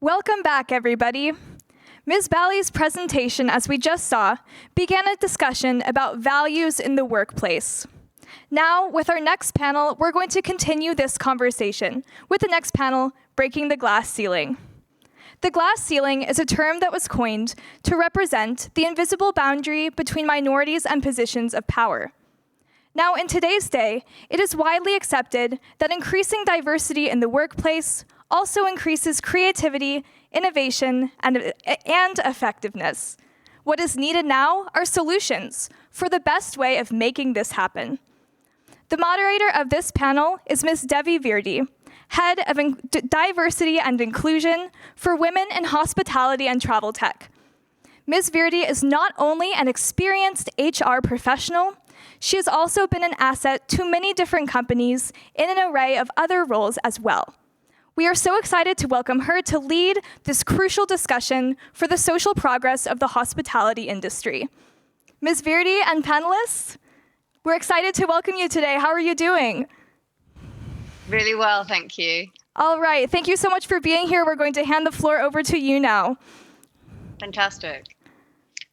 Welcome back, everybody. Ms. Bali's presentation, as we just saw, began a discussion about values in the workplace. Now, with our next panel, we're going to continue this conversation with the next panel, Breaking the Glass Ceiling. The glass ceiling is a term that was coined to represent the invisible boundary between minorities and positions of power. Now, in today's day, it is widely accepted that increasing diversity in the workplace also increases creativity, innovation, and effectiveness. What is needed now are solutions for the best way of making this happen. The moderator of this panel is Ms. Devi Virdi, Head of Diversity and Inclusion for Women in Hospitality and Travel Tech. Ms. Virdi is not only an experienced HR professional, she has also been an asset to many different companies in an array of other roles as well. We are so excited to welcome her to lead this crucial discussion for the social progress of the hospitality industry. Ms. Virdi and panelists, we're excited to welcome you today. How are you doing? Really well, thank you. All right, thank you so much for being here. We're going to hand the floor over to you now. Fantastic.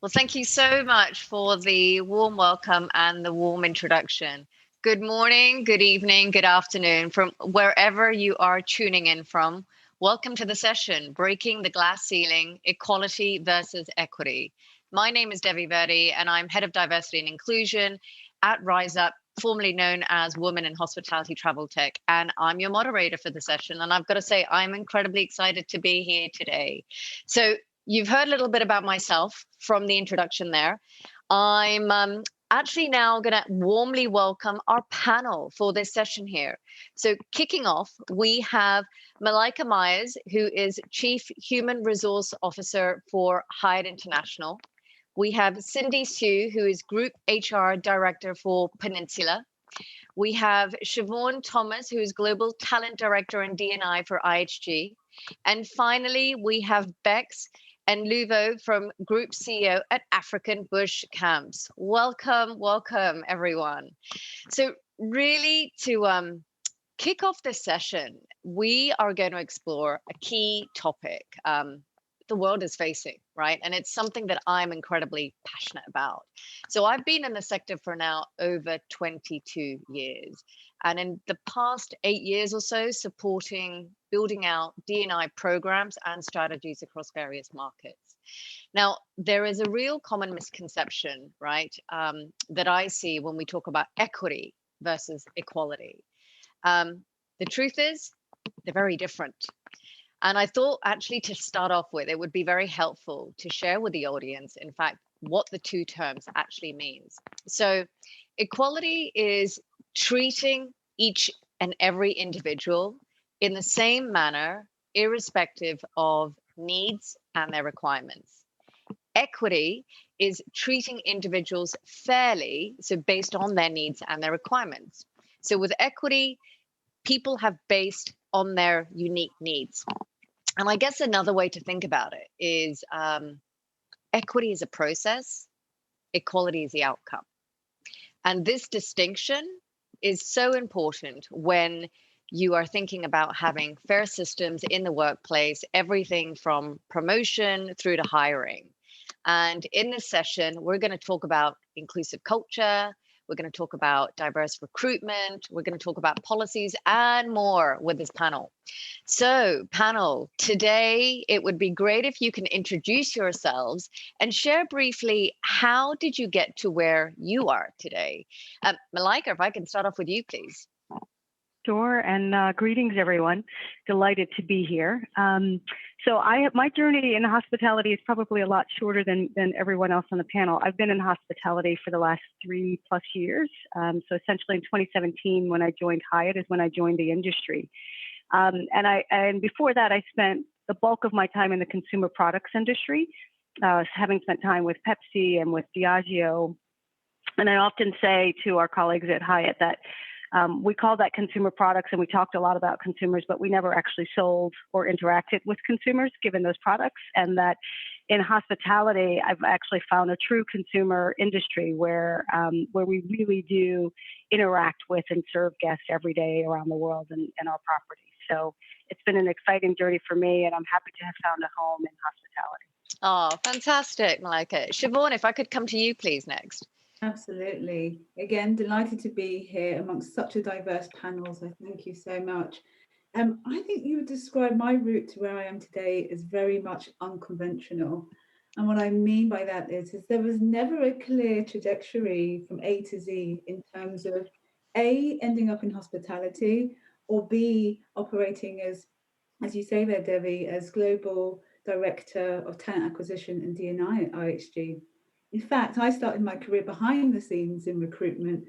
Well, thank you so much for the warm welcome and the warm introduction. Good morning, good evening, good afternoon from wherever you are tuning in from. Welcome to the session, Breaking the Glass Ceiling, Equality versus Equity. My name is Devi Virdi and I'm Head of Diversity and Inclusion at Rise Up, formerly known as Women in Hospitality Travel Tech, and I'm your moderator for the session. And I've got to say, I'm incredibly excited to be here today. So you've heard a little bit about myself from the introduction there. I'm actually now going to warmly welcome our panel for this session here. So kicking off, we have Malaika Myers, who is Chief Human Resource Officer for Hyatt International. We have Sindy Tsui, who is Group HR Director for Peninsula. We have Siobhan Thomas, who is Global Talent Director and D&I for IHG. And finally, we have Beks and Ndlovu from Group CEO at African Bush Camps. Welcome, welcome, everyone. So really to kick off this session, we are going to explore a key topic the world is facing, right? And it's something that I'm incredibly passionate about. So I've been in the sector for now over 22 years. And in the past 8 years or so, supporting building out D&I programs and strategies across various markets. Now, there is a real common misconception, right, that I see when we talk about equity versus equality. The truth is, they're very different. And I thought actually to start off with, it would be very helpful to share with the audience, in fact, what the two terms actually means. So equality is treating each and every individual in the same manner, irrespective of needs and their requirements. Equity is treating individuals fairly, so based on their needs and their requirements. So with equity, people have based on their unique needs. And I guess another way to think about it is equity is a process, equality is the outcome. And this distinction is so important when you are thinking about having fair systems in the workplace, everything from promotion through to hiring. And in this session, we're going to talk about inclusive culture. We're going to talk about diverse recruitment. We're going to talk about policies and more with this panel. So panel, today, it would be great if you can introduce yourselves and share briefly, how did you get to where you are today? Malaika, if I can start off with you, please. Sure, and greetings, everyone. Delighted to be here. So my journey in hospitality is probably a lot shorter than everyone else on the panel. I've been in hospitality for the last 3+ years. So essentially in 2017, when I joined Hyatt, is when I joined the industry. And before that, I spent the bulk of my time in the consumer products industry, having spent time with Pepsi and with Diageo. And I often say to our colleagues at Hyatt that we call that consumer products, and we talked a lot about consumers, but we never actually sold or interacted with consumers given those products. And that in hospitality, I've actually found a true consumer industry where we really do interact with and serve guests every day around the world and our properties. So it's been an exciting journey for me, and I'm happy to have found a home in hospitality. Oh, fantastic, Malaika. Siobhan, if I could come to you, please, next. Absolutely. Again, delighted to be here amongst such a diverse panel. So thank you so much. I think you would describe my route to where I am today as very much unconventional. And what I mean by that is there was never a clear trajectory from A to Z in terms of A, ending up in hospitality, or B, operating as you say there, Devi, as Global Director of Talent Acquisition and D&I at IHG. In fact, I started my career behind the scenes in recruitment,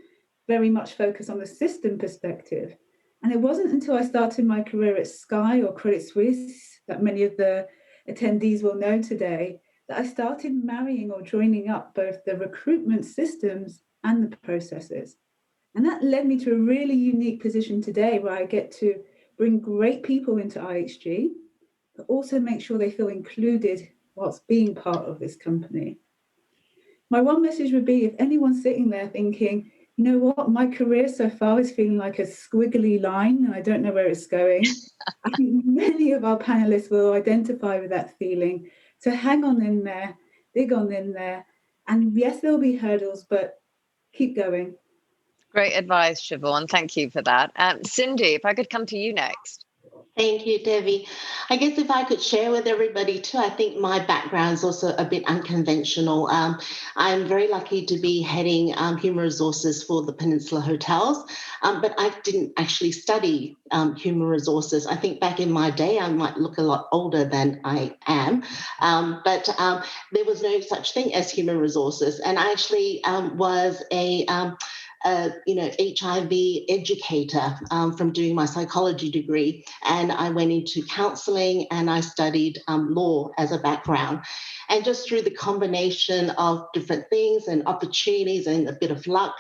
very much focused on the system perspective. And it wasn't until I started my career at Sky or Credit Suisse, that many of the attendees will know today, that I started marrying or joining up both the recruitment systems and the processes. And that led me to a really unique position today where I get to bring great people into IHG, but also make sure they feel included whilst being part of this company. My one message would be, if anyone's sitting there thinking, you know what, my career so far is feeling like a squiggly line and I don't know where it's going, I think many of our panelists will identify with that feeling. So hang on in there, dig on in there. And yes, there'll be hurdles, but keep going. Great advice, Siobhan. Thank you for that. Sindy, if I could come to you next. Thank you, Devi. I guess if I could share with everybody too, I think my background is also a bit unconventional. I'm very lucky to be heading human resources for the Peninsula Hotels, but I didn't actually study human resources. I think back in my day, I might look a lot older than I am, but there was no such thing as human resources. And I actually was a HIV educator from doing my psychology degree. And I went into counselling and I studied law as a background. And just through the combination of different things and opportunities and a bit of luck,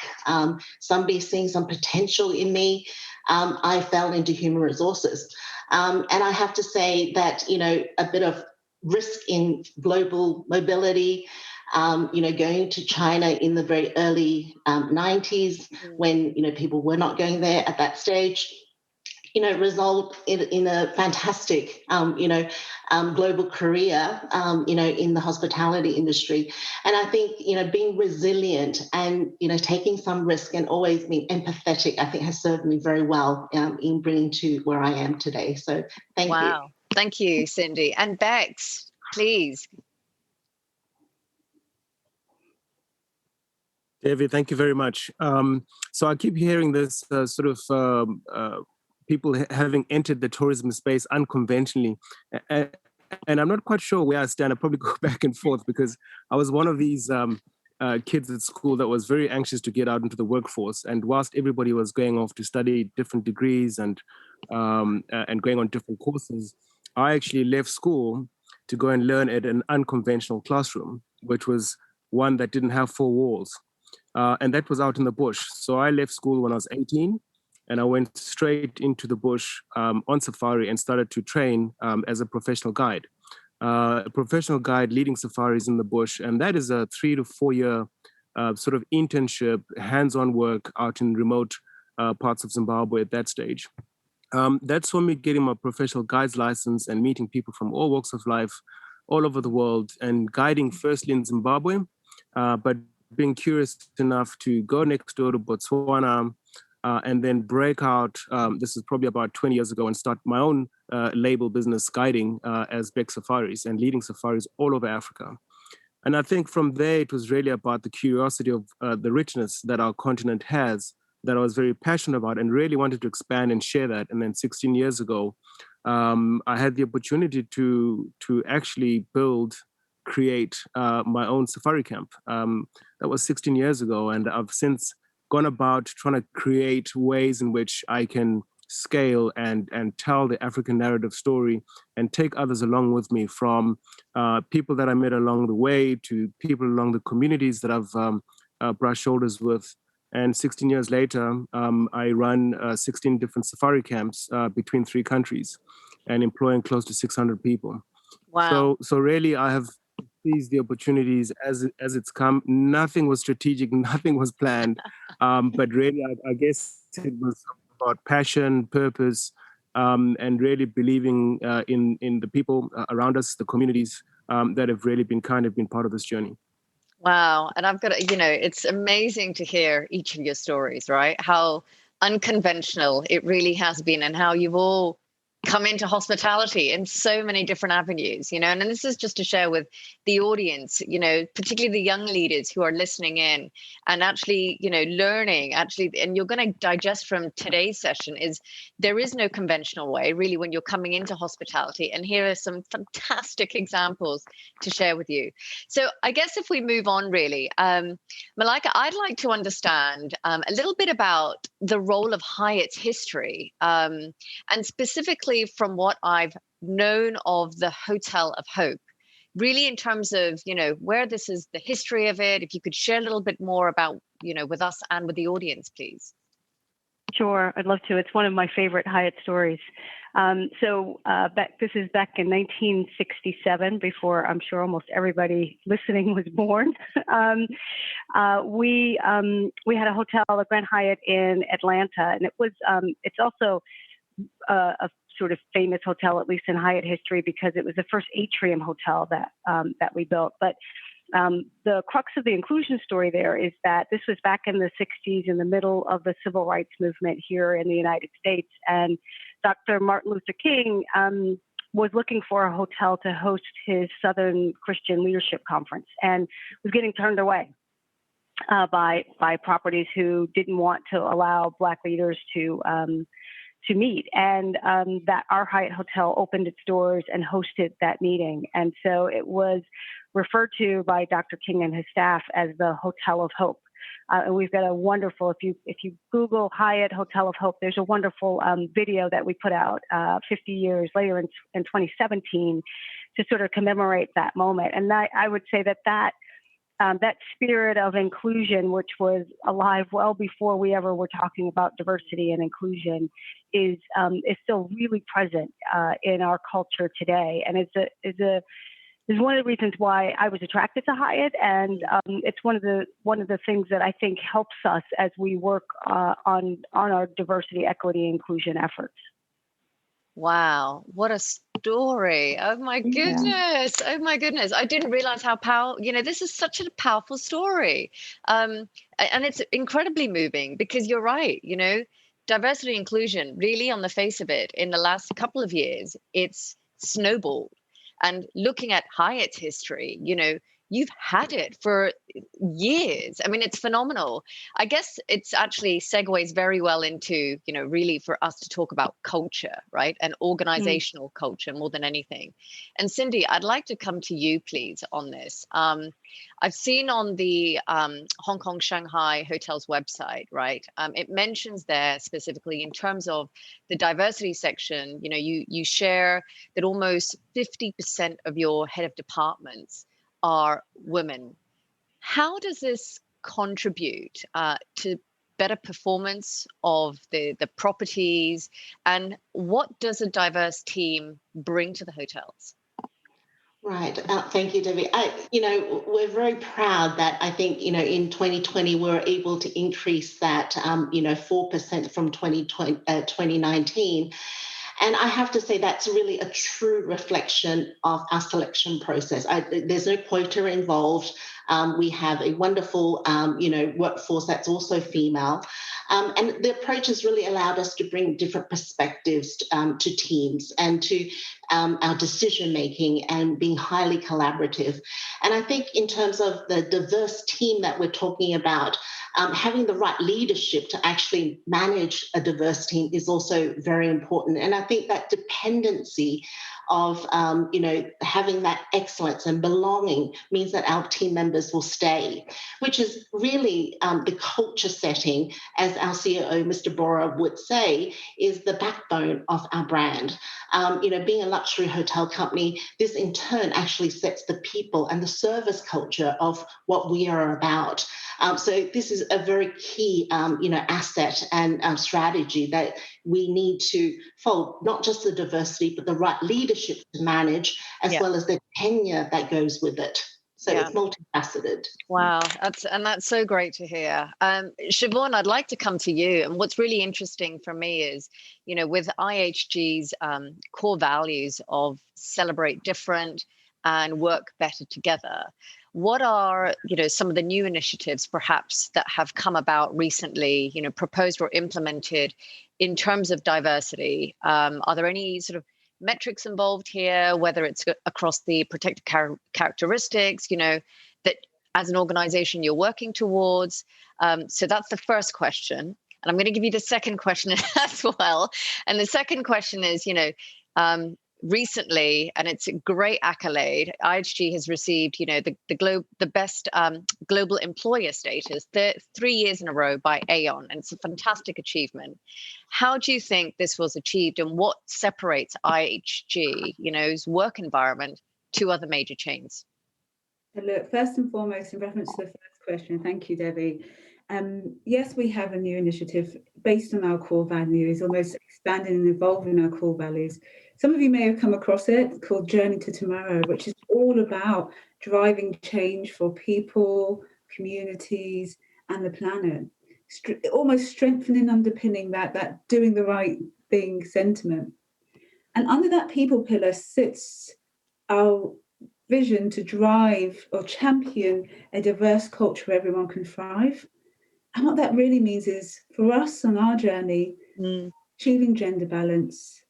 somebody seeing some potential in me, I fell into human resources. And I have to say that, a bit of risk in global mobility, going to China in the very early 90s when, people were not going there at that stage, result in a fantastic, global career, in the hospitality industry. And I think, being resilient and, taking some risk and always being empathetic, I think has served me very well in bringing to where I am today. So thank you. Wow. Thank you, Sindy. And Beks, please. Devi, thank you very much. So I keep hearing this people having entered the tourism space unconventionally. And I'm not quite sure where I stand. I probably go back and forth because I was one of these kids at school that was very anxious to get out into the workforce. And whilst everybody was going off to study different degrees and going on different courses, I actually left school to go and learn at an unconventional classroom, which was one that didn't have four walls. And that was out in the bush. So I left school when I was 18 and I went straight into the bush on safari and started to train as a professional guide. A professional guide leading safaris in the bush. And that is a 3 to 4 year sort of internship, hands-on work out in remote parts of Zimbabwe at that stage. That saw me getting my professional guide's license and meeting people from all walks of life all over the world and guiding firstly in Zimbabwe, but being curious enough to go next door to Botswana and then break out, this is probably about 20 years ago, and start my own label business guiding as Beks Safaris and leading safaris all over Africa. And I think from there, it was really about the curiosity of the richness that our continent has that I was very passionate about and really wanted to expand and share that. And then 16 years ago, I had the opportunity to actually create my own safari camp. That was 16 years ago. And I've since gone about trying to create ways in which I can scale and tell the African narrative story and take others along with me, from people that I met along the way to people along the communities that I've brushed shoulders with. And 16 years later, I run 16 different safari camps between 3 countries and employing close to 600 people. Wow. So really, I have seized the opportunities as it's come. Nothing was strategic, nothing was planned. But really, I guess it was about passion, purpose, and really believing in the people around us, the communities that have really been part of this journey. Wow. And I've got to, it's amazing to hear each of your stories, right? How unconventional it really has been, and how you've all come into hospitality in so many different avenues, and this is just to share with the audience, particularly the young leaders who are listening in and actually, learning and you're going to digest from today's session is there is no conventional way really when you're coming into hospitality. And here are some fantastic examples to share with you. So I guess if we move on really, Malaika, I'd like to understand a little bit about the role of Hyatt's history, and specifically from what I've known of the Hotel of Hope, really in terms of, where this is, the history of it. If you could share a little bit more about, with us and with the audience, please. Sure, I'd love to. It's one of my favorite Hyatt stories. This is back in 1967, before I'm sure almost everybody listening was born. We had a hotel, the Grand Hyatt in Atlanta, and it was it's also a sort of famous hotel, at least in Hyatt history, because it was the first atrium hotel that we built. But the crux of the inclusion story there is that this was back in the 60s, in the middle of the civil rights movement here in the United States. And Dr. Martin Luther King was looking for a hotel to host his Southern Christian Leadership Conference, and was getting turned away by properties who didn't want to allow Black leaders to meet, and that our Hyatt Hotel opened its doors and hosted that meeting. And so it was referred to by Dr. King and his staff as the Hotel of Hope. And we've got a wonderful, if you Google Hyatt Hotel of Hope, there's a wonderful video that we put out 50 years later in 2017 to sort of commemorate that moment. And I would say that spirit of inclusion, which was alive well before we ever were talking about diversity and inclusion, is still really present in our culture today, and is one of the reasons why I was attracted to Hyatt, and it's one of the things that I think helps us as we work on our diversity, equity, inclusion efforts. Wow, what a story. Oh my goodness. Yeah. Oh my goodness. I didn't realize how powerful, this is such a powerful story. And it's incredibly moving, because you're right, diversity inclusion, really on the face of it, in the last couple of years, it's snowballed. And looking at Hyatt's history, you've had it for years. I mean, it's phenomenal. I guess it's actually segues very well into, really for us to talk about culture, right? And organizational culture more than anything. And Sindy, I'd like to come to you, please, on this. I've seen on the Hong Kong Shanghai Hotel's website, right? It mentions there specifically in terms of the diversity section, you share that almost 50% of your head of departments are women. How does this contribute to better performance of the properties, and what does a diverse team bring to the hotels? Right. Thank you, Devi. We're very proud that I think, in 2020, we were able to increase that, 4% from 2019. And I have to say that's really a true reflection of our selection process. There's no quota involved. We have a wonderful, workforce that's also female. And the approach has really allowed us to bring different perspectives to teams and to our decision-making, and being highly collaborative. And I think in terms of the diverse team that we're talking about, having the right leadership to actually manage a diverse team is also very important. And I think that dependency of, having that excellence and belonging means that our team members will stay, which is really the culture setting, as our CEO, Mr. Bora, would say, is the backbone of our brand. Being a luxury hotel company, this in turn actually sets the people and the service culture of what we are about. So this is a very key, asset and strategy that we need to follow, not just the diversity, but the right leadership to manage, as well as the tenure that goes with it. So it's multifaceted. Wow, that's so great to hear. Siobhan, I'd like to come to you. And what's really interesting for me is, with IHG's core values of celebrate different and work better together, what are, some of the new initiatives perhaps that have come about recently, proposed or implemented in terms of diversity? Are there any sort of metrics involved here, whether it's across the protected characteristics, that as an organization you're working towards? So that's the first question. And I'm going to give you the second question as well. And the second question is, recently, and it's a great accolade, IHG has received, the best global employer status 3 years in a row by Aon, and it's a fantastic achievement. How do you think this was achieved, and what separates IHG's work environment to other major chains? Look, first and foremost, in reference to the first question, thank you, Debbie. Yes, we have a new initiative based on our core values, almost expanding and evolving our core values. Some of you may have come across it, called Journey to Tomorrow, which is all about driving change for people, communities, and the planet. Almost strengthening, underpinning that doing the right thing sentiment. And under that people pillar sits our vision to drive or champion a diverse culture where everyone can thrive. And what that really means is, for us on our journey, achieving gender balance,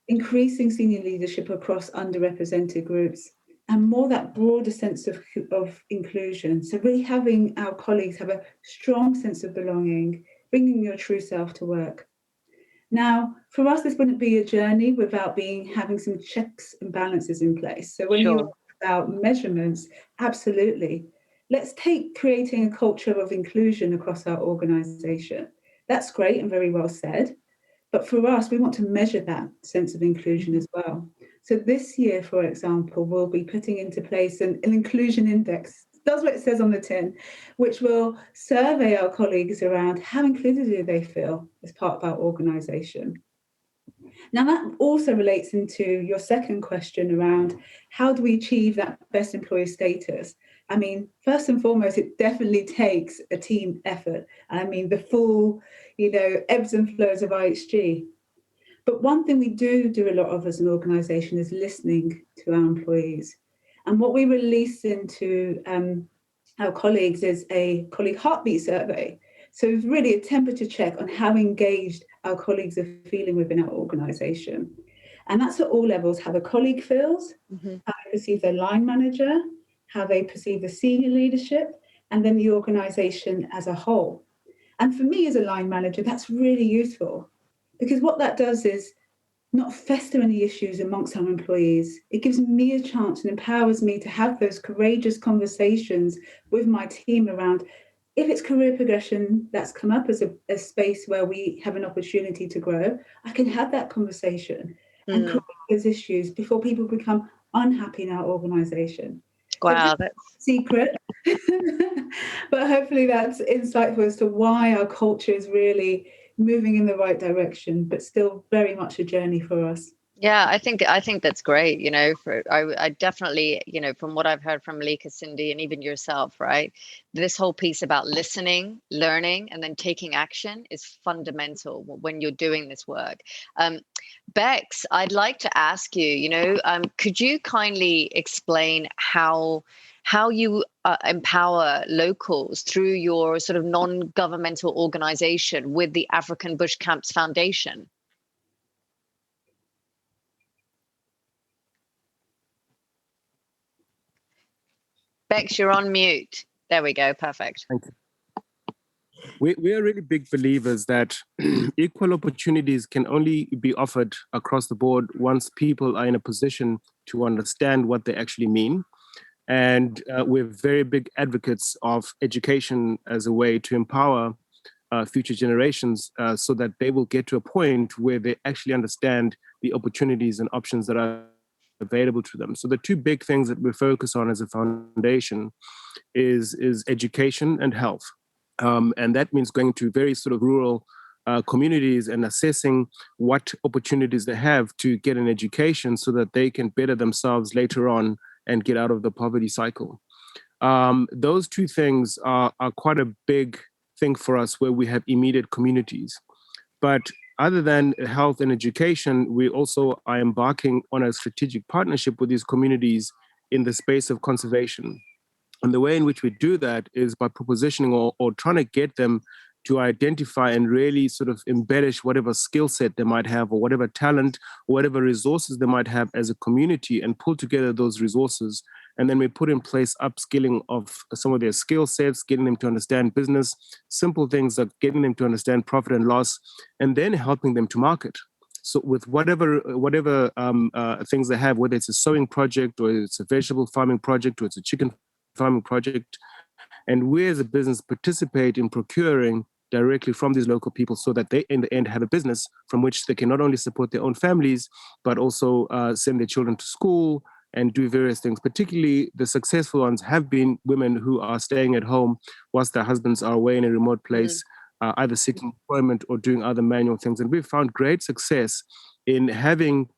increasing senior leadership across underrepresented groups, and more that broader sense of inclusion. So really having our colleagues have a strong sense of belonging, bringing your true self to work. Now, for us, this wouldn't be a journey without having some checks and balances in place. So when you talk about measurements, absolutely. Let's take creating a culture of inclusion across our organisation. That's great and very well said. But for us, we want to measure that sense of inclusion as well. So this year, for example, we'll be putting into place an inclusion index. That's what it says on the tin, which will survey our colleagues around how included do they feel as part of our organisation. Now, that also relates into your second question around how do we achieve that best employer status? I mean, first and foremost, it definitely takes a team effort. I mean, the full, ebbs and flows of IHG. But one thing we do a lot of as an organisation is listening to our employees. And what we release into our colleagues is a colleague heartbeat survey. So it's really a temperature check on how engaged our colleagues are feeling within our organisation. And that's at all levels, how the colleague feels, how they perceive their line manager, how they perceive the senior leadership, and then the organisation as a whole. And for me as a line manager, that's really useful, because what that does is not fester any issues amongst our employees. It gives me a chance and empowers me to have those courageous conversations with my team around, if it's career progression that's come up as a space where we have an opportunity to grow, I can have that conversation and correct those issues before people become unhappy in our organisation. Wow, so that's secret. But hopefully that's insightful as to why our culture is really moving in the right direction, but still very much a journey for us. Yeah, I think that's great. I definitely, from what I've heard from Malaika, Sindy, and even yourself, right? This whole piece about listening, learning, and then taking action is fundamental when you're doing this work. Beks, I'd like to ask you, could you kindly explain how you empower locals through your sort of non-governmental organization with the African Bush Camps Foundation? Beks, you're on mute. There we go. Perfect. Thank you. We are really big believers that equal opportunities can only be offered across the board once people are in a position to understand what they actually mean. And we're very big advocates of education as a way to empower future generations so that they will get to a point where they actually understand the opportunities and options that are available to them. So the two big things that we focus on as a foundation is education and health. And that means going to very sort of rural communities and assessing what opportunities they have to get an education so that they can better themselves later on and get out of the poverty cycle. Those two things are quite a big thing for us where we have immediate communities. But other than health and education, we also are embarking on a strategic partnership with these communities in the space of conservation. And the way in which we do that is by propositioning or trying to get them to identify and really sort of embellish whatever skill set they might have or whatever talent, or whatever resources they might have as a community, and pull together those resources. And then we put in place upskilling of some of their skill sets, getting them to understand business, simple things like getting them to understand profit and loss, and then helping them to market. So with whatever things they have, whether it's a sewing project or it's a vegetable farming project or it's a chicken farming project, and we as a business participate in procuring directly from these local people so that they in the end have a business from which they can not only support their own families, but also send their children to school and do various things. Particularly the successful ones have been women who are staying at home whilst their husbands are away in a remote place, either seeking employment or doing other manual things. And we've found great success in having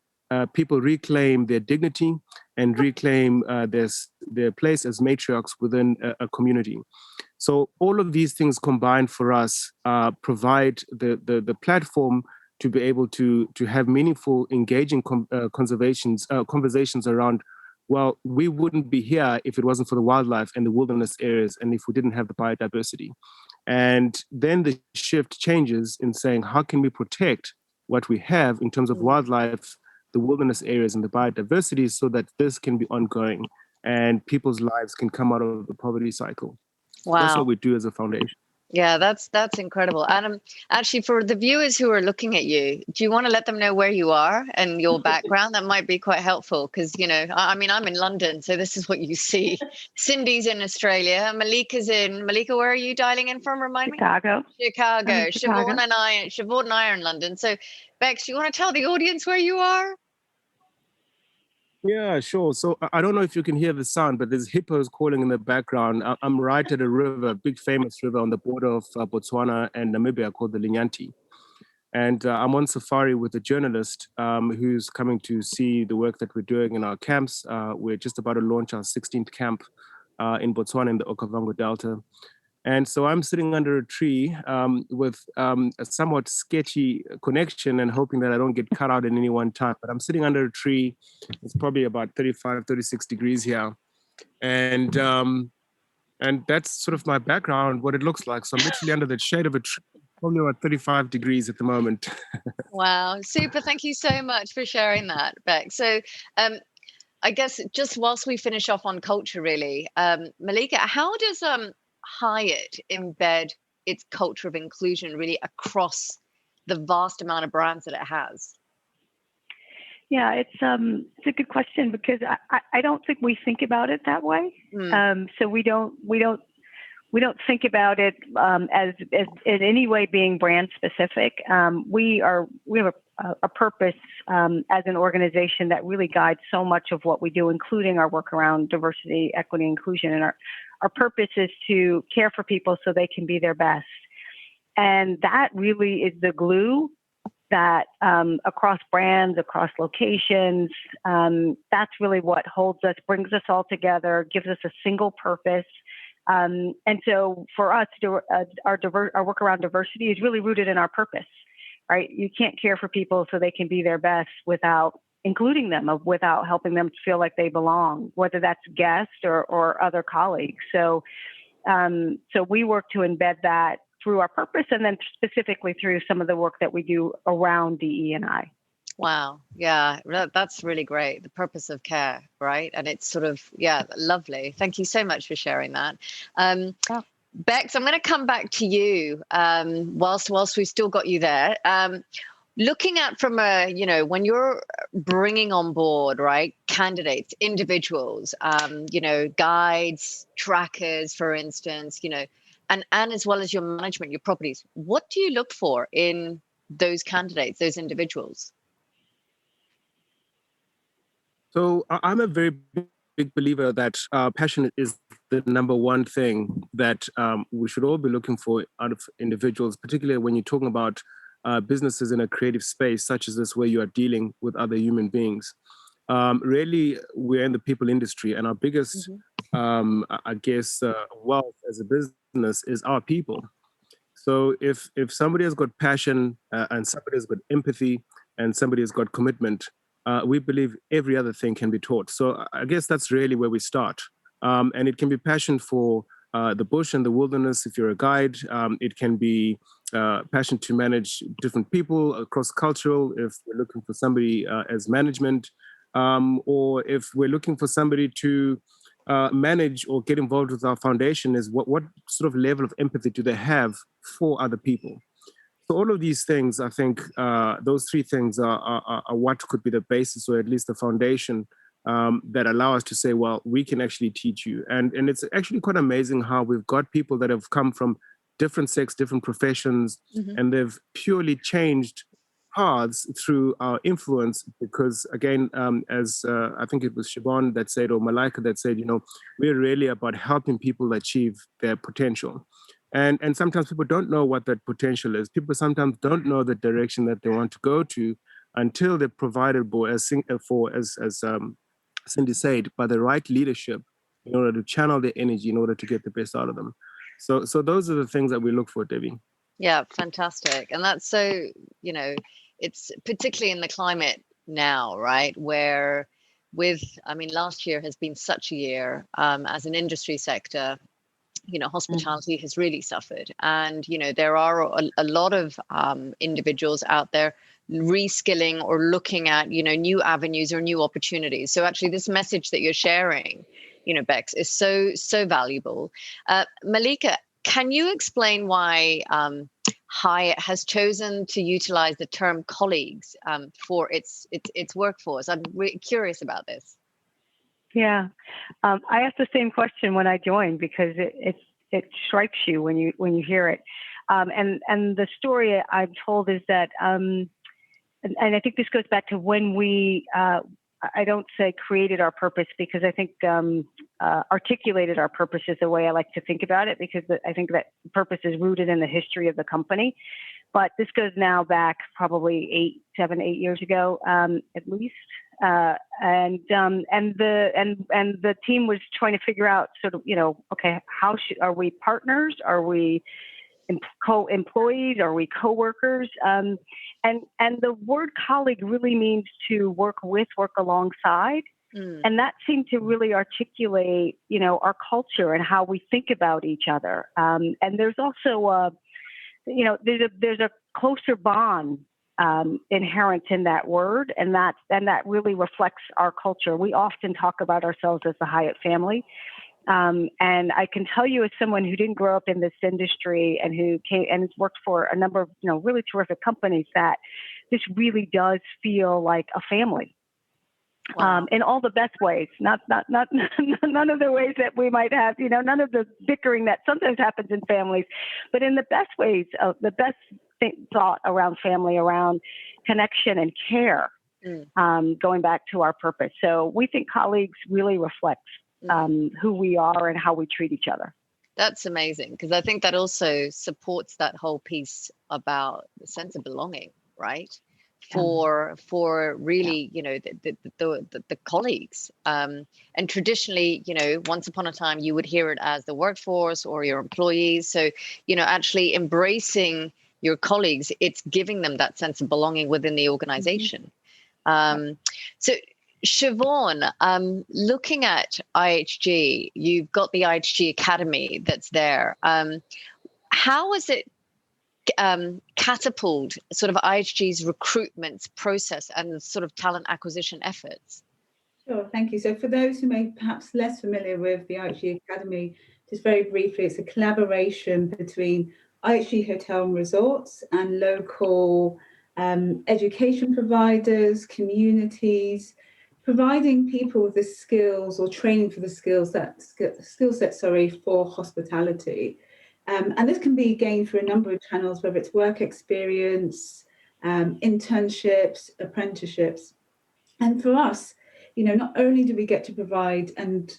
people reclaim their dignity and reclaim their place as matriarchs within a community. So all of these things combined for us provide the platform to be able to have meaningful, engaging conversations around, well, we wouldn't be here if it wasn't for the wildlife and the wilderness areas and if we didn't have the biodiversity. And then the shift changes in saying, how can we protect what we have in terms of wildlife, the wilderness areas and the biodiversity so that this can be ongoing and people's lives can come out of the poverty cycle. Wow. That's what we do as a foundation. Yeah, that's incredible. Adam, actually, for the viewers who are looking at you, do you want to let them know where you are and your background? That might be quite helpful because, you know, I mean, I'm in London, so this is what you see. Sindy's in Australia. Malaika, where are you dialing in from? Remind me. Chicago. Siobhan and I are in London. So, Beks, do you want to tell the audience where you are? Yeah, sure. So I don't know if you can hear the sound, but there's hippos calling in the background. I'm right at a river, a big famous river on the border of Botswana and Namibia called the Linyanti. And I'm on safari with a journalist who's coming to see the work that we're doing in our camps. We're just about to launch our 16th camp in Botswana in the Okavango Delta. And so I'm sitting under a tree with a somewhat sketchy connection and hoping that I don't get cut out at any one time. But I'm sitting under a tree. It's probably about 35, 36 degrees here. And that's sort of my background, what it looks like. So I'm literally under the shade of a tree, probably about 35 degrees at the moment. Wow, super. Thank you so much for sharing that, Beck. So I guess just whilst we finish off on culture, really, Malaika, how does Hyatt embed its culture of inclusion really across the vast amount of brands that it has? Yeah, it's a good question because I don't think we think about it that way. So we don't think about it as in any way being brand specific. We have a purpose as an organization that really guides so much of what we do, including our work around diversity, equity, inclusion. And our purpose is to care for people so they can be their best. And that really is the glue that across brands, across locations, that's really what holds us, brings us all together, gives us a single purpose. And so for us, our work around diversity is really rooted in our purpose, right? You can't care for people so they can be their best without including them, without helping them feel like they belong, whether that's guests or other colleagues. So we work to embed that through our purpose and then specifically through some of the work that we do around DE&I. Wow. Yeah, that's really great. The purpose of care, right? And it's sort of, yeah, lovely. Thank you so much for sharing that. Beks, I'm going to come back to you whilst we've still got you there. Looking at from a, when you're bringing on board, right, candidates, individuals, guides, trackers, for instance, and as well as your management, your properties, what do you look for in those candidates, those individuals? So I'm a very big believer that passion is the number one thing that we should all be looking for out of individuals, particularly when you're talking about businesses in a creative space such as this, where you are dealing with other human beings. Really, we're in the people industry, and our biggest I guess, wealth as a business is our people. So if somebody has got passion and somebody has got empathy and somebody has got commitment, we believe every other thing can be taught. So I guess that's really where we start. And it can be passion for the bush and the wilderness if you're a guide. It can be passion to manage different people across cultural if we're looking for somebody as management, or if we're looking for somebody to manage or get involved with our foundation, is what sort of level of empathy do they have for other people? So all of these things, I think those three things are what could be the basis, or at least the foundation, that allow us to say, well, we can actually teach you. And it's actually quite amazing how we've got people that have come from different sects, different professions, and they've purely changed paths through our influence. Because again, as I think it was Siobhan that said, or Malaika that said, we're really about helping people achieve their potential. And sometimes people don't know what that potential is. People sometimes don't know the direction that they want to go to until they're provided for, as Sindy said, by the right leadership in order to channel their energy in order to get the best out of them. So those are the things that we look for, Devi. Yeah, fantastic. And that's so, it's particularly in the climate now, right? Where last year has been such a year as an industry sector. Hospitality has really suffered. And, there are a lot of individuals out there reskilling or looking at, new avenues or new opportunities. So actually this message that you're sharing, Beks, is so valuable. Malaika, can you explain why Hyatt has chosen to utilize the term colleagues for its workforce? I'm really curious about this. Yeah, I asked the same question when I joined because it strikes you when you hear it, and the story I'm told is that, and I think this goes back to when we I don't say created our purpose, because I think articulated our purpose is the way I like to think about it, because I think that purpose is rooted in the history of the company. But this goes now back probably 7, 8 years ago, at least. And the team was trying to figure out sort of, okay, are we partners? Are we co-employees? Are we co-workers? And the word colleague really means to work with, work alongside. And that seemed to really articulate, our culture and how we think about each other. And there's also there's a closer bond inherent in that word, and that really reflects our culture. We often talk about ourselves as the Hyatt family, and I can tell you, as someone who didn't grow up in this industry and who came and has worked for a number of really terrific companies, that this really does feel like a family. Wow. In all the best ways, not none of the ways that we might have, none of the bickering that sometimes happens in families, but in the best ways, of the best thought around family, around connection and care, going back to our purpose. So we think colleagues really reflects who we are and how we treat each other. That's amazing, because I think that also supports that whole piece about the sense of belonging, right? For really, the colleagues. And traditionally, once upon a time, you would hear it as the workforce or your employees. So, actually embracing your colleagues, it's giving them that sense of belonging within the organization. So Siobhan, looking at IHG, you've got the IHG Academy that's there. How is it catapult sort of IHG's recruitment process and sort of talent acquisition efforts? Sure, thank you. So for those who may perhaps less familiar with the IHG Academy, just very briefly, it's a collaboration between IHG Hotel and Resorts and local education providers, communities, providing people with the skills or training for the skill set for hospitality. And this can be gained through a number of channels, whether it's work experience, internships, apprenticeships. And for us, not only do we get to provide and,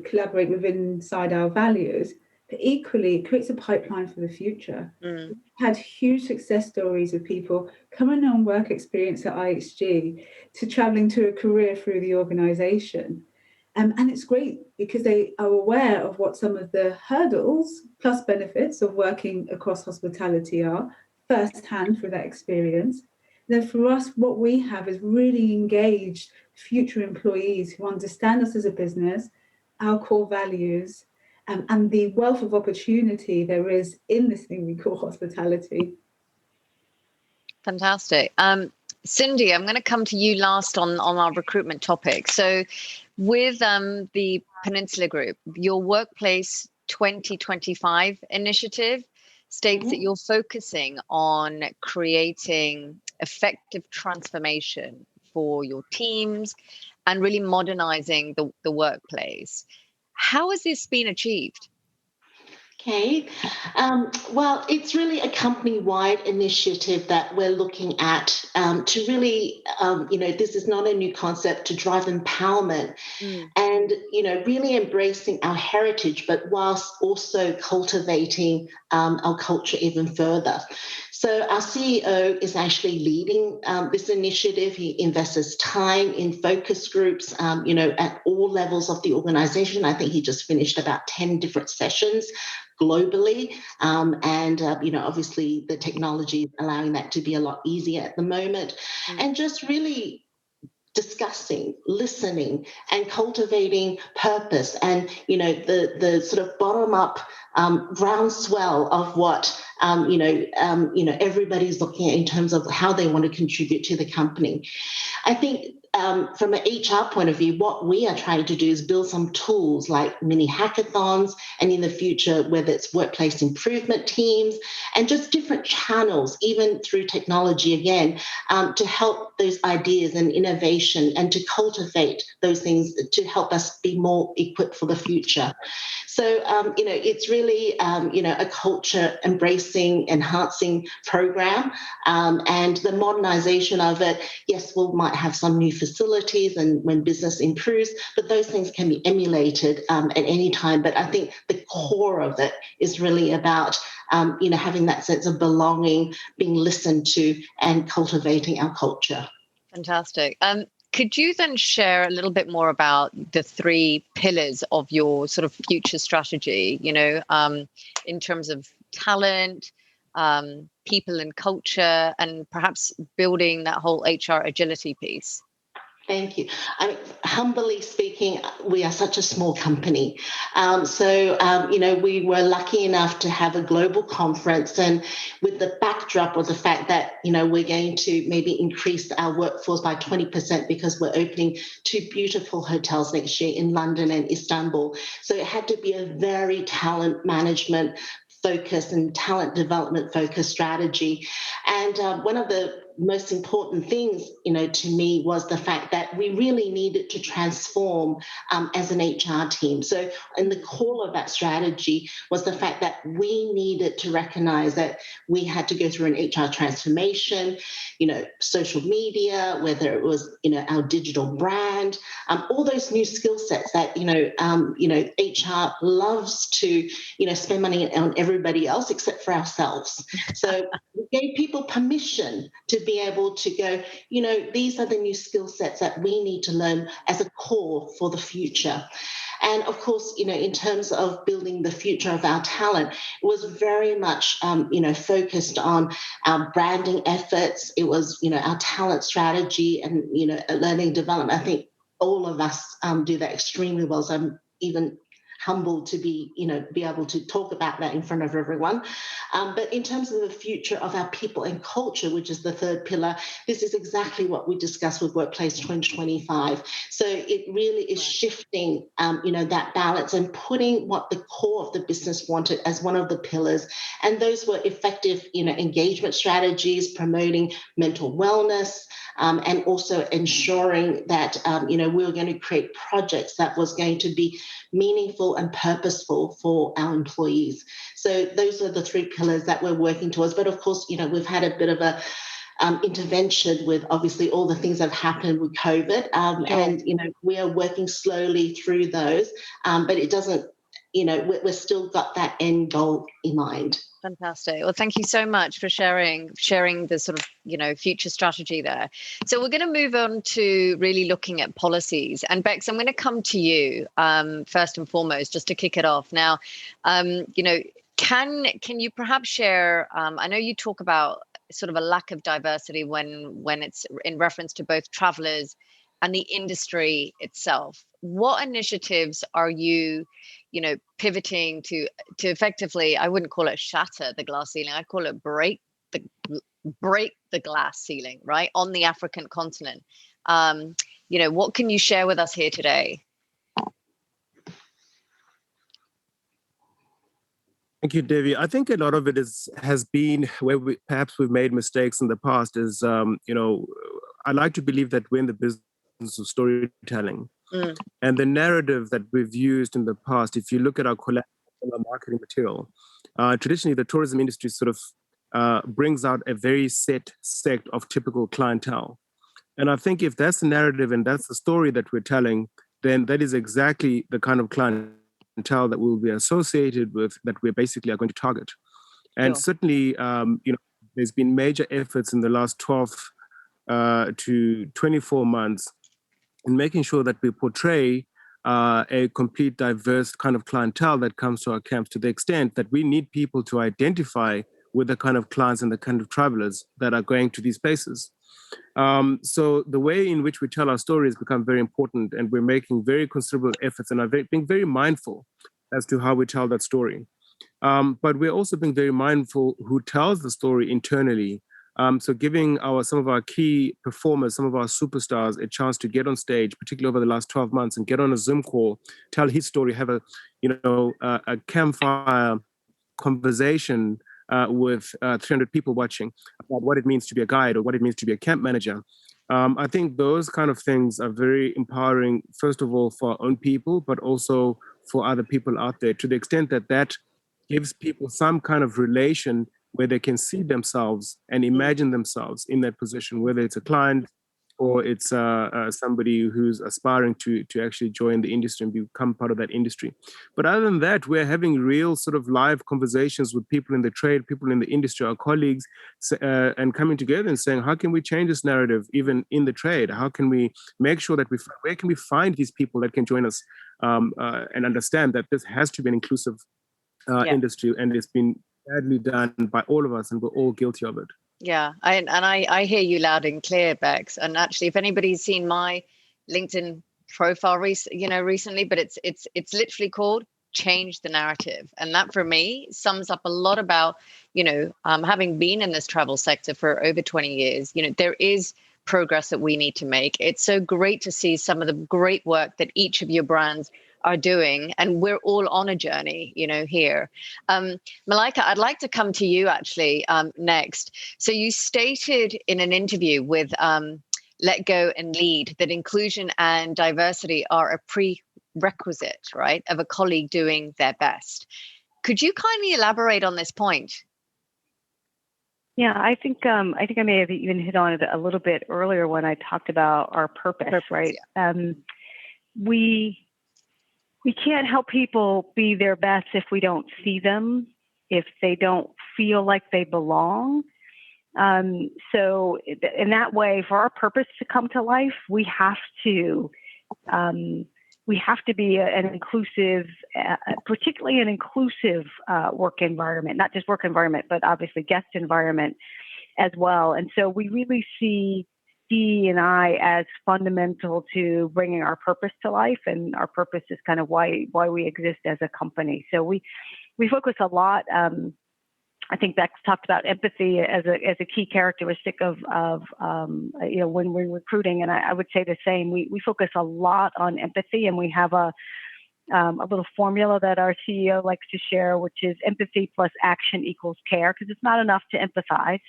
collaborate inside our values, but equally it creates a pipeline for the future. We've had huge success stories of people coming on work experience at IHG to traveling to a career through the organization. And it's great because they are aware of what some of the hurdles plus benefits of working across hospitality are firsthand through that experience. Then for us, what we have is really engaged future employees who understand us as a business, our core values, and the wealth of opportunity there is in this thing we call hospitality. Fantastic. Sindy, I'm going to come to you last on our recruitment topic. So with the Peninsula Group, your Workplace 2025 initiative states that you're focusing on creating effective transformation for your teams and really modernizing the workplace. How has this been achieved? Okay. Well, it's really a company-wide initiative that we're looking at to really, this is not a new concept, to drive empowerment and, really embracing our heritage, but whilst also cultivating our culture even further. So our CEO is actually leading this initiative. He invests time in focus groups, at all levels of the organization. I think he just finished about 10 different sessions globally. Obviously the technology is allowing that to be a lot easier at the moment. And just really discussing, listening, and cultivating purpose and, the sort of bottom-up groundswell of what, everybody's looking at in terms of how they want to contribute to the company. I think from an HR point of view, what we are trying to do is build some tools like mini hackathons, and in the future, whether it's workplace improvement teams and just different channels, even through technology again, to help those ideas and innovation and to cultivate those things to help us be more equipped for the future. So, it's really, a culture embracing, enhancing program, and the modernization of it. Yes, we might have some new facilities and when business improves, but those things can be emulated at any time. But I think the core of it is really about, having that sense of belonging, being listened to, and cultivating our culture. Fantastic. Could you then share a little bit more about the 3 pillars of your sort of future strategy, in terms of talent, people and culture, and perhaps building that whole HR agility piece? Thank you. Humbly speaking, we are such a small company. We were lucky enough to have a global conference, and with the backdrop of the fact that, we're going to maybe increase our workforce by 20% because we're opening 2 beautiful hotels next year in London and Istanbul. So it had to be a very talent management focused and talent development focused strategy. And one of the most important things, to me was the fact that we really needed to transform as an HR team. So in the core of that strategy was the fact that we needed to recognize that we had to go through an HR transformation, social media, whether it was, our digital brand, all those new skill sets that, HR loves to, spend money on everybody else except for ourselves. So we gave people permission to be able to go, these are the new skill sets that we need to learn as a core for the future. And of course, in terms of building the future of our talent, it was very much, focused on our branding efforts. It was, our talent strategy and, learning development. I think all of us do that extremely well. So I'm even humbled to be able to talk about that in front of everyone. But in terms of the future of our people and culture, which is the 3rd pillar, this is exactly what we discussed with Workplace 2025. So it really is shifting, that balance and putting what the core of the business wanted as one of the pillars. And those were effective, engagement strategies, promoting mental wellness, and also ensuring that, we were going to create projects that was going to be meaningful and purposeful for our employees. So those are the 3 pillars that we're working towards. But of course, we've had a bit of a intervention with obviously all the things that have happened with COVID. And, we are working slowly through those, but it doesn't, we're still got that end goal in mind. Fantastic. Well, thank you so much for sharing the sort of, future strategy there. So we're going to move on to really looking at policies. And Beks, I'm going to come to you first and foremost, just to kick it off. Now, can you perhaps share, I know you talk about sort of a lack of diversity when it's in reference to both travelers and the industry itself. What initiatives are you, pivoting to effectively, I wouldn't call it shatter the glass ceiling, I'd call it break the glass ceiling, right, on the African continent? What can you share with us here today? Thank you, Devi. I think a lot of it has been where we've made mistakes in the past is, I like to believe that we're in the business of storytelling. And the narrative that we've used in the past, if you look at our marketing material, traditionally the tourism industry sort of brings out a very set sect of typical clientele. And I think if that's the narrative and that's the story that we're telling, then that is exactly the kind of clientele that we'll be associated with, that we basically are going to target. And certainly, there's been major efforts in the last 12 to 24 months in making sure that we portray a complete diverse kind of clientele that comes to our camps, to the extent that we need people to identify with the kind of clients and the kind of travelers that are going to these places. So the way in which we tell our story has become very important, and we're making very considerable efforts and are being very mindful as to how we tell that story. But we're also being very mindful who tells the story internally. So giving some of our key performers, some of our superstars, a chance to get on stage, particularly over the last 12 months, and get on a Zoom call, tell his story, have a campfire conversation with 300 people watching about what it means to be a guide or what it means to be a camp manager. I think those kind of things are very empowering, first of all, for our own people, but also for other people out there, to the extent that that gives people some kind of relation where they can see themselves and imagine themselves in that position, whether it's a client or it's somebody who's aspiring to actually join the industry and become part of that industry. But other than that, we're having real sort of live conversations with people in the trade, people in the industry, our colleagues, and coming together and saying, how can we change this narrative even in the trade? How can we make sure that where can we find these people that can join us and understand that this has to be an inclusive industry, and it's been badly done by all of us, and we're all guilty of it. Yeah, I hear you loud and clear, Beks. And actually, if anybody's seen my LinkedIn profile recently, but it's literally called Change the Narrative. And that for me sums up a lot about, having been in this travel sector for over 20 years, there is progress that we need to make. It's so great to see some of the great work that each of your brands are doing, and we're all on a journey, here. Malaika, I'd like to come to you actually next. So you stated in an interview with Let Go and Lead that inclusion and diversity are a prerequisite, right, of a colleague doing their best. Could you kindly elaborate on this point? Yeah, I think I may have even hit on it a little bit earlier when I talked about our purpose, right? Yeah. We can't help people be their best if we don't see them, if they don't feel like they belong. So in that way, for our purpose to come to life, we have to be an inclusive, particularly an inclusive work environment, not just work environment, but obviously guest environment as well. And so we really see D&I as fundamental to bringing our purpose to life, and our purpose is kind of why we exist as a company. So we focus a lot. I think Beks talked about empathy as a key characteristic of when we're recruiting, and I would say the same. We focus a lot on empathy, and we have a little formula that our CEO likes to share, which is empathy plus action equals care, because it's not enough to empathize.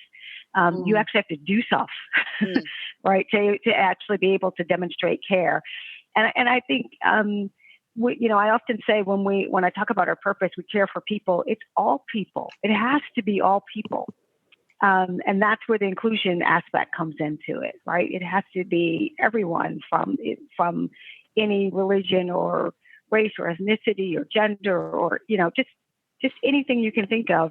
You actually have to do stuff, right, to actually be able to demonstrate care. And I think, I often say when I talk about our purpose, we care for people. It's all people. It has to be all people. And that's where the inclusion aspect comes into it, right? It has to be everyone from any religion or race or ethnicity or gender or, just anything you can think of,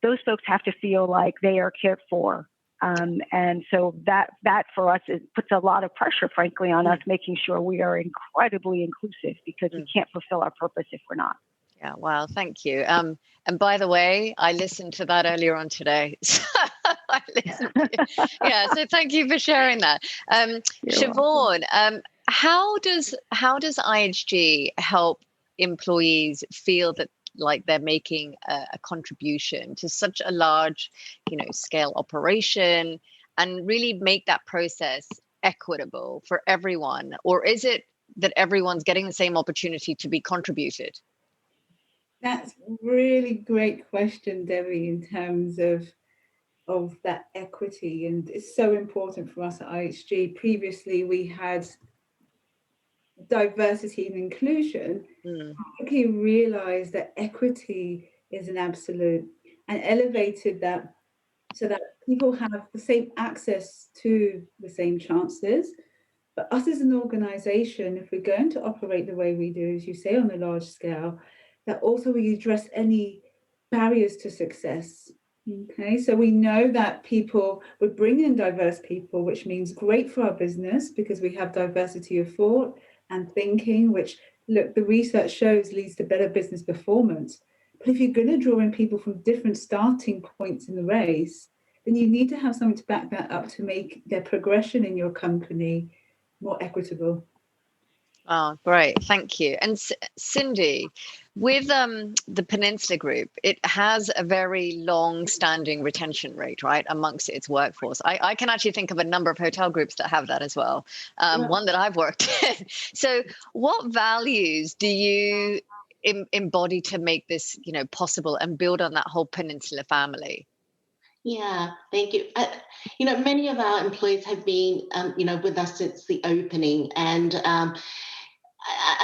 those folks have to feel like they are cared for. And so that for us, it puts a lot of pressure, frankly, on us, making sure we are incredibly inclusive, because we can't fulfill our purpose if we're not. Yeah, wow, thank you. And by the way, I listened to that earlier on today. So so thank you for sharing that. Siobhan, how does IHG help employees feel that like they're making a contribution to such a large, scale operation, and really make that process equitable for everyone? Or is it that everyone's getting the same opportunity to be contributed? That's really great question, Devi, in terms of that equity, and it's so important for us at IHG. Previously, we had diversity and inclusion. Quickly realized that equity is an absolute, and elevated that so that people have the same access to the same chances. But us as an organization, if we're going to operate the way we do, as you say, on a large scale, that also we address any barriers to success. Okay, so we know that we're bringing in diverse people, which means great for our business, because we have diversity of thought and thinking, which, look, the research shows leads to better business performance. But if you're going to draw in people from different starting points in the race, then you need to have something to back that up to make their progression in your company more equitable. Oh, great. Thank you. And Sindy, with the Peninsula Group, it has a very long-standing retention rate, right, amongst its workforce. I can actually think of a number of hotel groups that have that as well, one that I've worked in. So what values do you embody to make this, possible and build on that whole Peninsula family? Yeah, thank you. Many of our employees have been, with us since the opening, and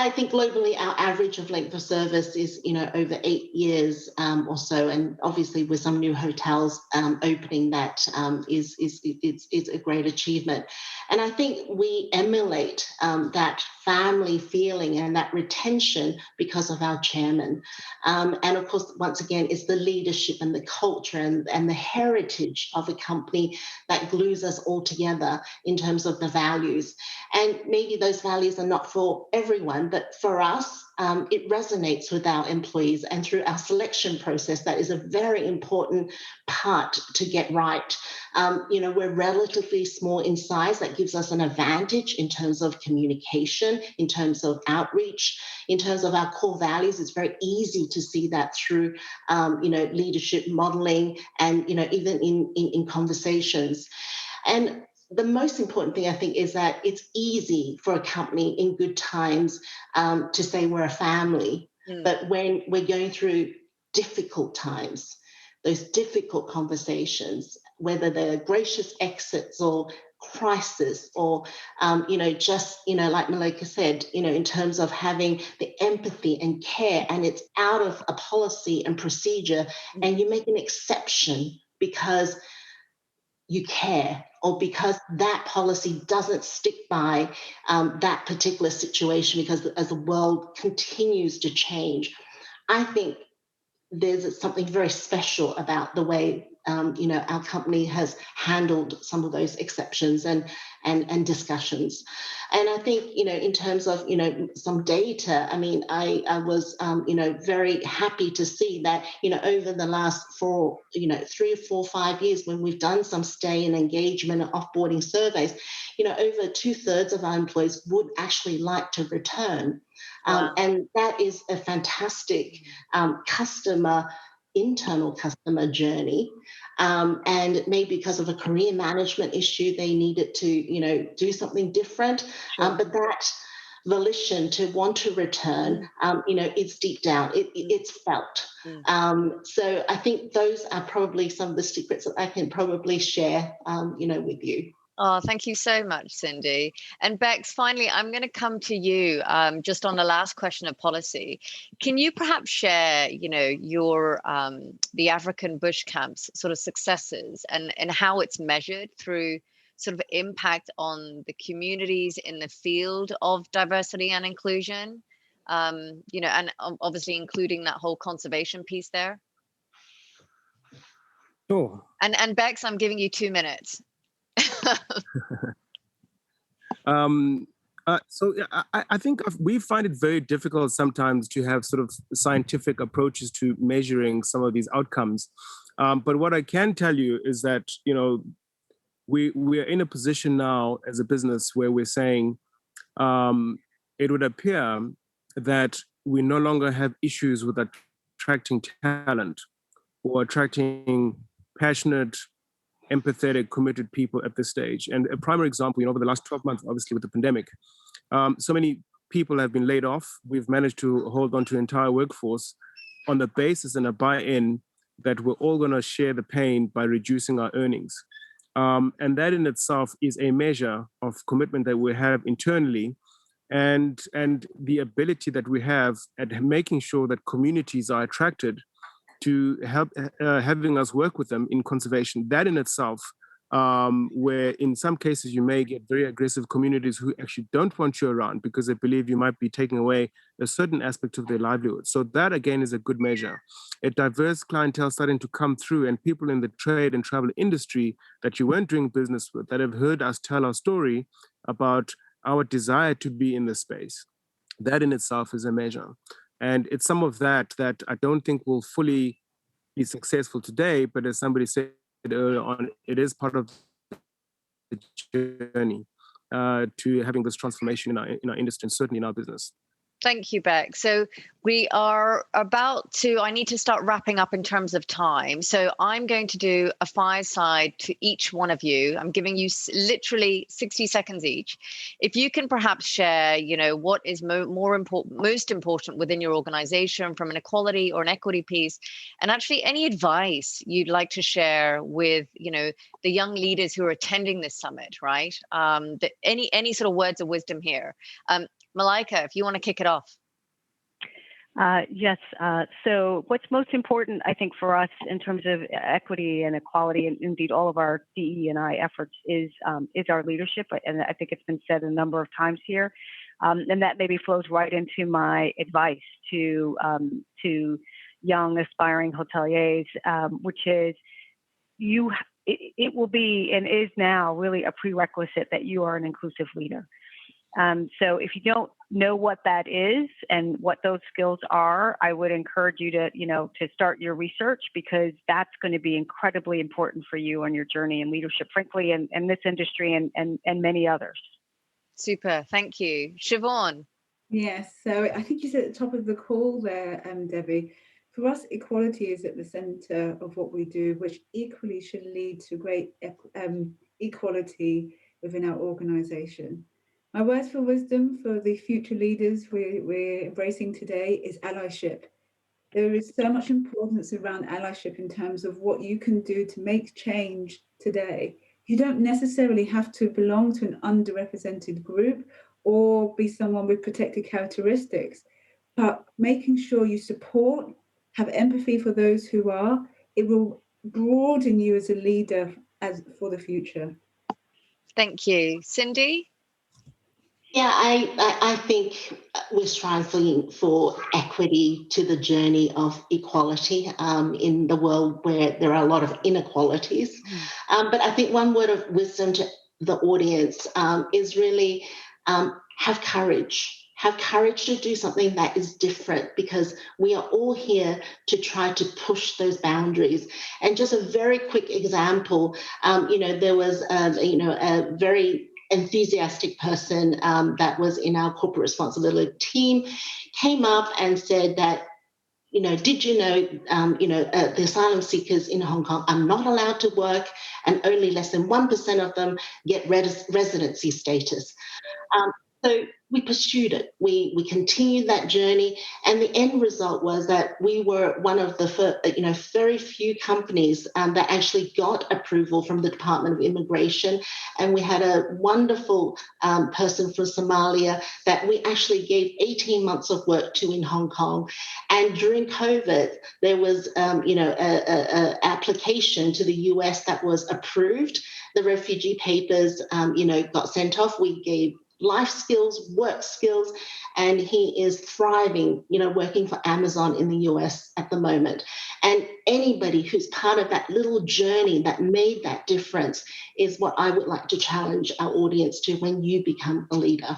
I think globally our average of length of service is, over 8 years or so, and obviously with some new hotels opening, that is a great achievement. And I think we emulate that family feeling and that retention because of our chairman. And of course, once again, it's the leadership and the culture and the heritage of a company that glues us all together in terms of the values. And maybe those values are not for everyone, but for us, it resonates with our employees. And through our selection process, that is a very important part to get right. We're relatively small in size. That gives us an advantage in terms of communication, in terms of outreach, in terms of our core values. It's very easy to see that through, leadership modeling and, even in conversations. And the most important thing, I think, is that it's easy for a company in good times to say we're a family. But when we're going through difficult times, those difficult conversations, whether they're gracious exits or crisis or, just, like Malaika said, in terms of having the empathy and care, and it's out of a policy and procedure, and you make an exception because you care, or because that policy doesn't stick by that particular situation, because as the world continues to change, I think there's something very special about the way our company has handled some of those exceptions and discussions. And I think in terms of some data, I mean, I was very happy to see that over the last 3 or 4, 5 years, when we've done some stay and engagement and offboarding surveys, over 2/3 of our employees would actually like to return. Wow. And that is a fantastic internal customer journey. And maybe because of a career management issue, they needed to, do something different. Sure. But that volition to want to return, it's deep down. It's felt. So I think those are probably some of the secrets that I can probably share, with you. Oh, thank you so much, Sindy. And Beks, finally, I'm going to come to you just on the last question of policy. Can you perhaps share, your the African bush camps sort of successes and how it's measured through sort of impact on the communities in the field of diversity and inclusion? and obviously including that whole conservation piece there? Sure. And Beks, I'm giving you 2 minutes. I think we find it very difficult sometimes to have sort of scientific approaches to measuring some of these outcomes. But what I can tell you is that, we are in a position now as a business where we're saying it would appear that we no longer have issues with attracting talent or attracting passionate, empathetic, committed people at this stage. And a primary example, over the last 12 months, obviously with the pandemic, so many people have been laid off. We've managed to hold on to the entire workforce on the basis and a buy-in that we're all going to share the pain by reducing our earnings. And that in itself is a measure of commitment that we have internally and the ability that we have at making sure that communities are attracted to help having us work with them in conservation. That in itself, where in some cases you may get very aggressive communities who actually don't want you around because they believe you might be taking away a certain aspect of their livelihood. So that again is a good measure. A diverse clientele starting to come through, and people in the trade and travel industry that you weren't doing business with that have heard us tell our story about our desire to be in this space. That in itself is a measure. And it's some of that I don't think will fully be successful today, but as somebody said earlier on, it is part of the journey to having this transformation in our industry and certainly in our business. Thank you, Beck. So we are about to, I need to start wrapping up in terms of time. So I'm going to do a fireside to each one of you. I'm giving you literally 60 seconds each. If you can perhaps share, what is most important within your organization from an equality or an equity piece, and actually any advice you'd like to share with, the young leaders who are attending this summit, right? Any sort of words of wisdom here. Malaika, if you want to kick it off. Yes. So what's most important, I think, for us in terms of equity and equality, and indeed all of our DE&I efforts, is our leadership. And I think it's been said a number of times here. And that maybe flows right into my advice to young aspiring hoteliers, which is it will be and is now really a prerequisite that you are an inclusive leader. So if you don't know what that is and what those skills are, I would encourage you to start your research, because that's going to be incredibly important for you on your journey in leadership, frankly, in this industry and many others. Super. Thank you. Siobhan. Yes. So I think you said at the top of the call there, Debbie, for us, equality is at the center of what we do, which equally should lead to great equality within our organization. My words for wisdom for the future leaders we're embracing today is allyship. There is so much importance around allyship in terms of what you can do to make change today. You don't necessarily have to belong to an underrepresented group or be someone with protected characteristics, but making sure you support, have empathy for those who are, it will broaden you as a leader for the future. Thank you. Sindy? Yeah, I think we're striving for equity to the journey of equality in the world where there are a lot of inequalities. But I think one word of wisdom to the audience is really have courage. Have courage to do something that is different, because we are all here to try to push those boundaries. And just a very quick example, there was a very enthusiastic person that was in our corporate responsibility team came up and said that, did you know, the asylum seekers in Hong Kong are not allowed to work, and only less than 1% of them get residency status. So we pursued it. We continued that journey, and the end result was that we were one of the very few companies that actually got approval from the Department of Immigration, and we had a wonderful person from Somalia that we actually gave 18 months of work to in Hong Kong. And during COVID, there was a application to the US that was approved. The refugee papers got sent off. We gave life skills, work skills, and he is thriving, working for Amazon in the US at the moment. And anybody who's part of that little journey that made that difference is what I would like to challenge our audience to when you become a leader.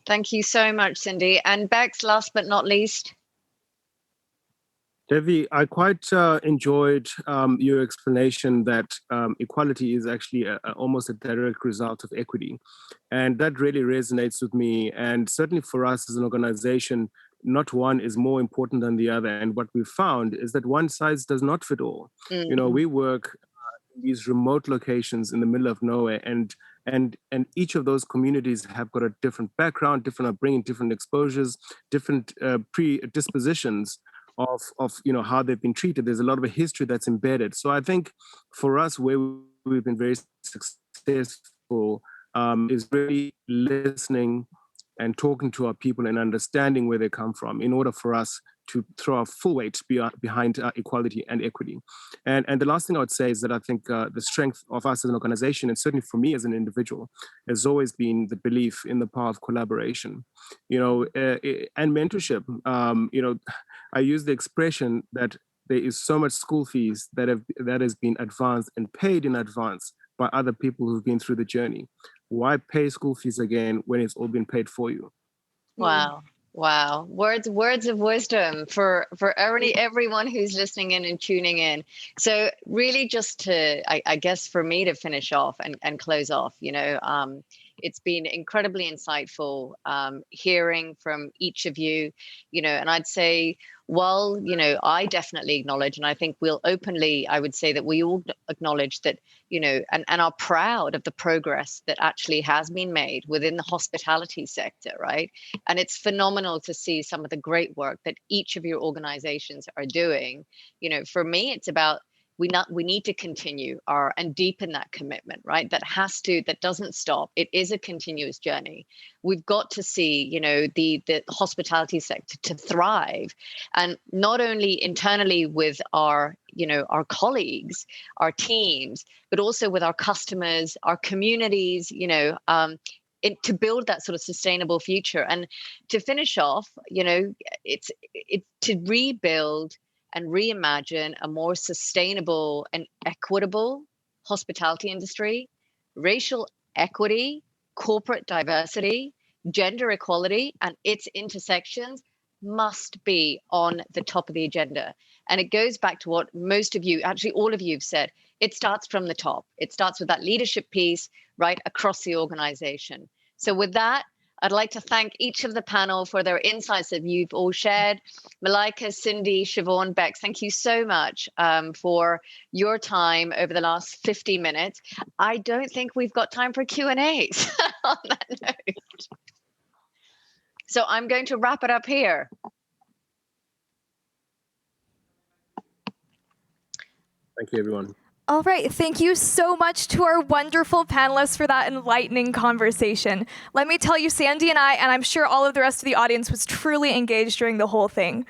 Thank you so much, Sindy. And Beks, last but not least. Devi, I quite enjoyed your explanation that equality is actually almost a direct result of equity. And that really resonates with me. And certainly for us as an organization, not one is more important than the other. And what we've found is that one size does not fit all. Mm-hmm. We work in these remote locations in the middle of nowhere, and each of those communities have got a different background, different upbringing, different exposures, different predispositions of how they've been treated. There's a lot of a history that's embedded. So I think for us, where we've been very successful is really listening and talking to our people and understanding where they come from in order for us to throw our full weight behind equality and equity. And the last thing I would say is that I think the strength of us as an organization, and certainly for me as an individual, has always been the belief in the power of collaboration, and mentorship. I use the expression that there is so much school fees that has been advanced and paid in advance by other people who've been through the journey. Why pay school fees again when it's all been paid for you? Wow. Wow. Words of wisdom for everyone who's listening in and tuning in. So really just to, I guess for me to finish off and close off, it's been incredibly insightful hearing from each of you, and I'd say, well, I definitely acknowledge, and I think we'll openly, I would say that we all acknowledge that, and are proud of the progress that actually has been made within the hospitality sector, right? And it's phenomenal to see some of the great work that each of your organizations are doing. For me, it's about we need to continue and deepen that commitment, right? That doesn't stop. It is a continuous journey. We've got to see, the hospitality sector to thrive, and not only internally with our colleagues, our teams, but also with our customers, our communities, to build that sort of sustainable future. And to finish off, it's to rebuild and reimagine a more sustainable and equitable hospitality industry, racial equity, corporate diversity, gender equality, and its intersections must be on the top of the agenda. And it goes back to what most of you, actually all of you have said. It starts from the top. It starts with that leadership piece right across the organization. So with that, I'd like to thank each of the panel for their insights that you've all shared. Malaika, Sindy, Siobhan, Beks, thank you so much for your time over the last 50 minutes. I don't think we've got time for Q&As on that note. So I'm going to wrap it up here. Thank you, everyone. All right, thank you so much to our wonderful panelists for that enlightening conversation. Let me tell you, Sandy and I'm sure all of the rest of the audience was truly engaged during the whole thing.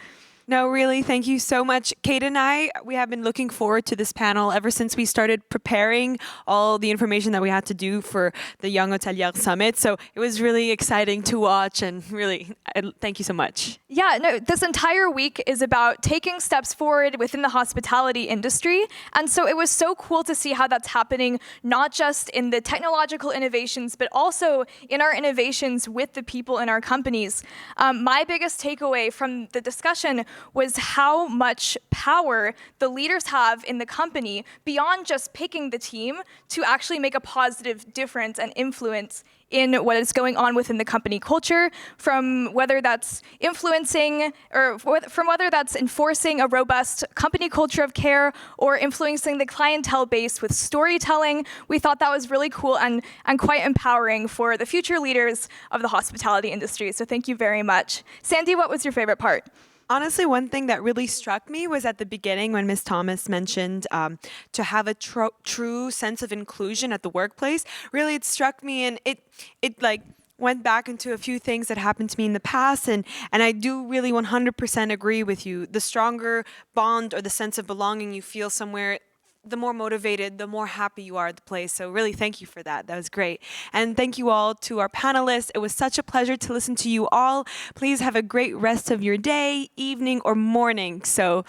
No, really, thank you so much. Kate and we have been looking forward to this panel ever since we started preparing all the information that we had to do for the Young Hotelier Summit. So it was really exciting to watch, and really, thank you so much. Yeah, no, this entire week is about taking steps forward within the hospitality industry. And so it was so cool to see how that's happening, not just in the technological innovations, but also in our innovations with the people in our companies. My biggest takeaway from the discussion was how much power the leaders have in the company beyond just picking the team to actually make a positive difference and influence in what is going on within the company culture, from whether that's influencing or from whether that's enforcing a robust company culture of care or influencing the clientele base with storytelling. We thought that was really cool and quite empowering for the future leaders of the hospitality industry. So thank you very much. Sandy, what was your favorite part? Honestly, one thing that really struck me was at the beginning when Ms. Thomas mentioned to have a true sense of inclusion at the workplace. Really, it struck me, and it like went back into a few things that happened to me in the past, and I do really 100% agree with you. The stronger bond or the sense of belonging you feel somewhere the more motivated, the more happy you are at the place. So really thank you for that. That was great. And thank you all to our panelists. It was such a pleasure to listen to you all. Please have a great rest of your day, evening, or morning. So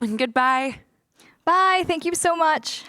goodbye. Bye. Thank you so much.